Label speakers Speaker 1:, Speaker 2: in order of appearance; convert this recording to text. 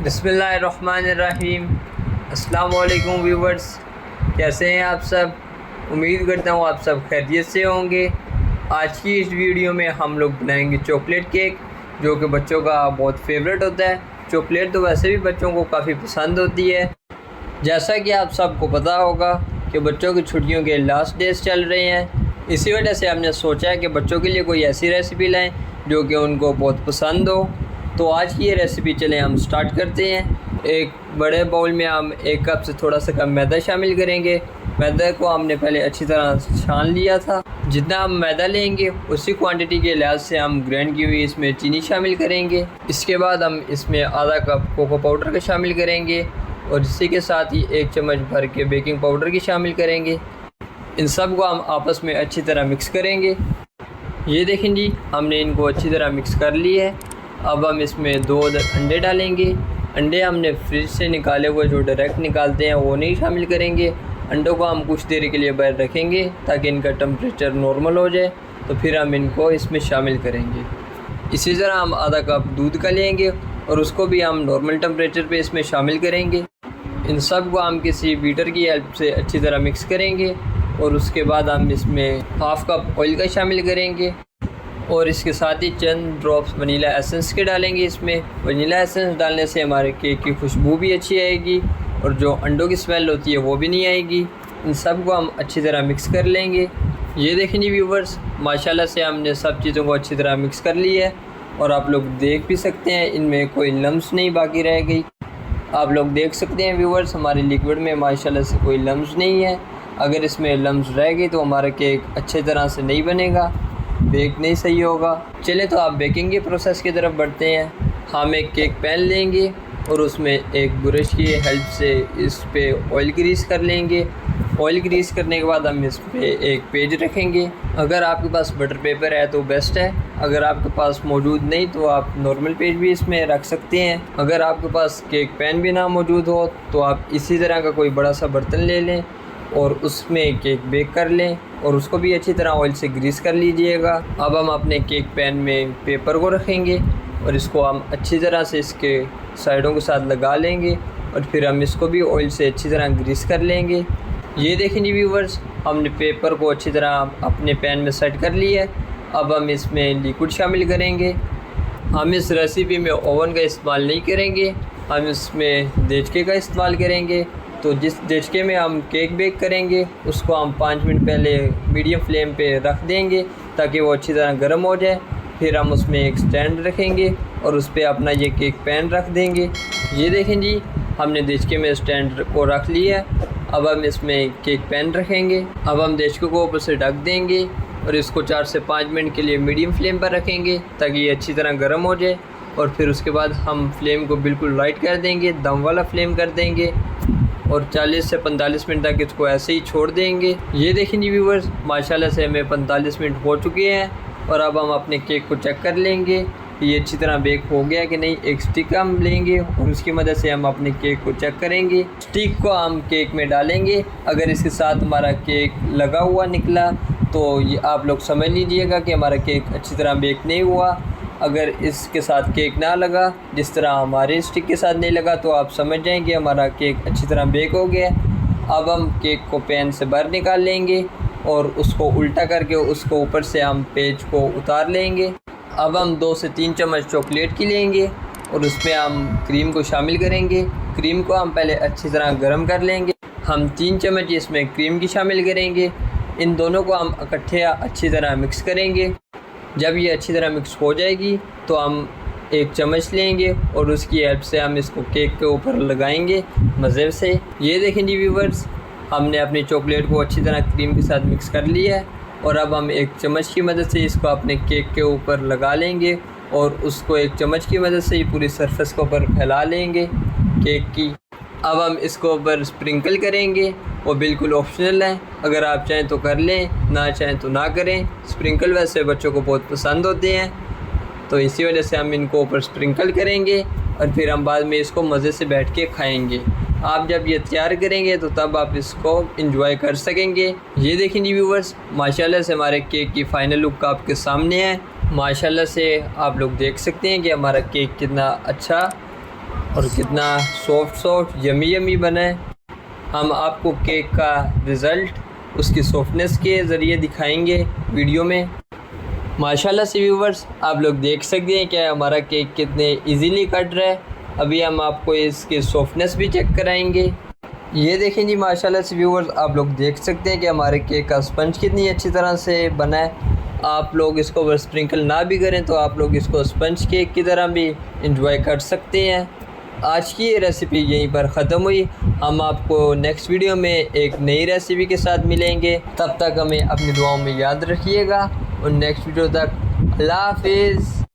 Speaker 1: बिस्मिल्लाहिर्रहमानिर्रहीम। अस्सलाम वालेकुम व्यूवर्स, कैसे हैं आप सब। उम्मीद करता हूँ आप सब खैरियत से होंगे। आज की इस वीडियो में हम लोग बनाएंगे चॉकलेट केक, जो कि बच्चों का बहुत फेवरेट होता है। चॉकलेट तो वैसे भी बच्चों को काफ़ी पसंद होती है। जैसा कि आप सबको पता होगा कि बच्चों की छुट्टियों के लास्ट डेज चल रहे हैं, इसी वजह से हमने सोचा है कि बच्चों के लिए कोई ऐसी रेसिपी लाएं जो कि उनको बहुत पसंद हो। तो आज की ये रेसिपी चलें हम स्टार्ट करते हैं। एक बड़े बाउल में हम 1 कप से थोड़ा सा कम मैदा शामिल करेंगे। मैदा को हमने पहले अच्छी तरह छान लिया था। जितना हम मैदा लेंगे उसी क्वांटिटी के लिहाज से हम ग्राइंड की हुई इसमें चीनी शामिल करेंगे। इसके बाद हम इसमें आधा कप कोको पाउडर का शामिल करेंगे और इसी के साथ ही 1 चम्मच भर के बेकिंग पाउडर की शामिल करेंगे। इन सब को हम आपस में अच्छी तरह मिक्स करेंगे। ये देखें जी, हमने इनको अच्छी तरह मिक्स कर लिया है। अब हम इसमें 2 अंडे डालेंगे। अंडे हमने फ्रिज से निकाले हुए जो डायरेक्ट निकालते हैं वो नहीं शामिल करेंगे। अंडों को हम कुछ देर के लिए बाहर रखेंगे ताकि इनका टेम्परेचर नॉर्मल हो जाए, तो फिर हम इनको इसमें शामिल करेंगे। इसी तरह हम आधा कप दूध का लेंगे और उसको भी हम नॉर्मल टेम्परेचर पे इसमें शामिल करेंगे। इन सब को हम किसी बीटर की हेल्प से अच्छी तरह मिक्स करेंगे और उसके बाद हम इसमें हाफ़ कप ऑयल का शामिल करेंगे और इसके साथ ही चंद ड्रॉप्स वनीला एसेंस के डालेंगे। इसमें वनीला एसेंस डालने से हमारे केक की खुशबू भी अच्छी आएगी और जो अंडों की स्मेल होती है वो भी नहीं आएगी। इन सब को हम अच्छी तरह मिक्स कर लेंगे। ये देखें जी व्यूवर्स, माशाल्लाह से हमने सब चीज़ों को अच्छी तरह मिक्स कर लिया है और आप लोग देख भी सकते हैं इनमें कोई लम्स नहीं बाकी रह गई। आप लोग देख सकते हैं व्यूवर्स, हमारे लिक्विड में माशाल्लाह से कोई लम्स नहीं है। अगर इसमें लम्स रह गई तो हमारा केक अच्छी तरह से नहीं बनेगा, बेक नहीं सही होगा। चले तो आप बेकिंग के प्रोसेस की तरफ बढ़ते हैं। हम एक केक पैन लेंगे और उसमें एक ब्रश की हेल्प से इस पे ऑयल ग्रीस कर लेंगे। ऑयल ग्रीस करने के बाद हम इस पे एक पेज रखेंगे। अगर आपके पास बटर पेपर है तो बेस्ट है, अगर आपके पास मौजूद नहीं तो आप नॉर्मल पेज भी इसमें रख सकते हैं। अगर आपके पास केक पैन भी ना मौजूद हो तो आप इसी तरह का कोई बड़ा सा बर्तन ले लें और उसमें केक बेक कर लें और उसको भी अच्छी तरह ऑयल से ग्रीस कर लीजिएगा। अब हम अपने केक पैन में पेपर को रखेंगे और इसको हम अच्छी तरह से इसके साइडों के साथ लगा लेंगे और फिर हम इसको भी ऑयल से अच्छी तरह ग्रीस कर लेंगे। ये देखें जी व्यूवर्स, हमने पेपर को अच्छी तरह अपने पैन में सेट कर लिया है। अब हम इसमें लिक्विड शामिल करेंगे। हम इस रेसिपी में ओवन का इस्तेमाल नहीं करेंगे, हम इसमें देचके का इस्तेमाल करेंगे। तो जिस देचके में हम केक बेक करेंगे उसको हम 5 मिनट पहले मीडियम फ्लेम पे रख देंगे ताकि वो अच्छी तरह गर्म हो जाए। फिर हम उसमें एक स्टैंड रखेंगे और उस पर अपना ये केक पैन रख देंगे। ये देखें जी, हमने देचके में स्टैंड को रख लिया है। अब हम इसमें केक पैन रखेंगे। अब हम देचके को ऊपर से ढक देंगे और इसको 4 से 5 मिनट के लिए मीडियम फ्लेम पर रखेंगे ताकि ये अच्छी तरह गर्म हो जाए। और फिर उसके बाद हम फ्लेम को बिल्कुल लाइट कर देंगे, दम वाला फ्लेम कर देंगे और 40 से 45 मिनट तक इसको ऐसे ही छोड़ देंगे। ये देखें जी व्यूवर्स, माशाल्लाह से हमें 45 मिनट हो चुके हैं और अब हम अपने केक को चेक कर लेंगे कि ये अच्छी तरह बेक हो गया कि नहीं। एक स्टिक हम लेंगे और उसकी मदद से हम अपने केक को चेक करेंगे। स्टिक को हम केक में डालेंगे। अगर इसके साथ हमारा केक लगा हुआ निकला तो ये आप लोग समझ लीजिएगा कि हमारा केक अच्छी तरह बेक नहीं हुआ। अगर इसके साथ केक ना लगा, जिस तरह हमारे स्टिक के साथ नहीं लगा, तो आप समझ जाएं कि हमारा केक अच्छी तरह बेक हो गया। अब हम केक को पैन से बाहर निकाल लेंगे और उसको उल्टा करके उसको ऊपर से हम पेज को उतार लेंगे। अब हम 2 से 3 चम्मच चॉकलेट की लेंगे और उसमें हम क्रीम को शामिल करेंगे। क्रीम को हम पहले अच्छी तरह गर्म कर लेंगे। हम 3 चम्मच इसमें क्रीम की शामिल करेंगे। इन दोनों को हम इकट्ठे अच्छी तरह मिक्स करेंगे। जब ये अच्छी तरह मिक्स हो जाएगी तो हम 1 चम्मच लेंगे और उसकी हेल्प से हम इसको केक के ऊपर लगाएंगे मज़े से। ये देखें जी व्यूवर्स, हमने अपनी चॉकलेट को अच्छी तरह क्रीम के साथ मिक्स कर लिया है और अब हम 1 चम्मच की मदद से इसको अपने केक के ऊपर लगा लेंगे और उसको 1 चम्मच की मदद से पूरी सरफेस के ऊपर फैला लेंगे केक की। अब हम इसको ऊपर स्प्रिंकल करेंगे, वो बिल्कुल ऑप्शनल है, अगर आप चाहें तो कर लें, ना चाहें तो ना करें। स्प्रिंकल वैसे बच्चों को बहुत पसंद होते हैं, तो इसी वजह से हम इनको ऊपर स्प्रिंकल करेंगे और फिर हम बाद में इसको मज़े से बैठ के खाएंगे। आप जब ये तैयार करेंगे तो तब आप इसको एंजॉय कर सकेंगे। ये देखें जी व्यूवर्स, माशाल्लाह से हमारे केक की फ़ाइनल लुक आपके सामने है। माशाल्लाह से आप लोग देख सकते हैं कि हमारा केक कितना अच्छा और कितना सॉफ्ट यमी यमी बना है। हम आपको केक का रिज़ल्ट उसकी सॉफ्टनेस के ज़रिए दिखाएंगे वीडियो में। माशाल्लाह से व्यूवर्स, आप लोग देख सकते हैं कि हमारा केक कितने इजीली कट रहा है। अभी हम आपको इसकी सॉफ्टनेस भी चेक कराएंगे। ये देखें जी, माशाल्लाह से व्यूवर्स, आप लोग देख सकते हैं कि हमारे केक का स्पंज कितनी अच्छी तरह से बना है। आप लोग इसको अगर स्प्रिंकल ना भी करें तो आप लोग इसको स्पंज केक की तरह भी इंजॉय कर सकते हैं। आज की ये रेसिपी यहीं पर ख़त्म हुई। हम आपको नेक्स्ट वीडियो में एक नई रेसिपी के साथ मिलेंगे। तब तक हमें अपनी दुआओं में याद रखिएगा और नेक्स्ट वीडियो तक अल्लाह हाफिज़।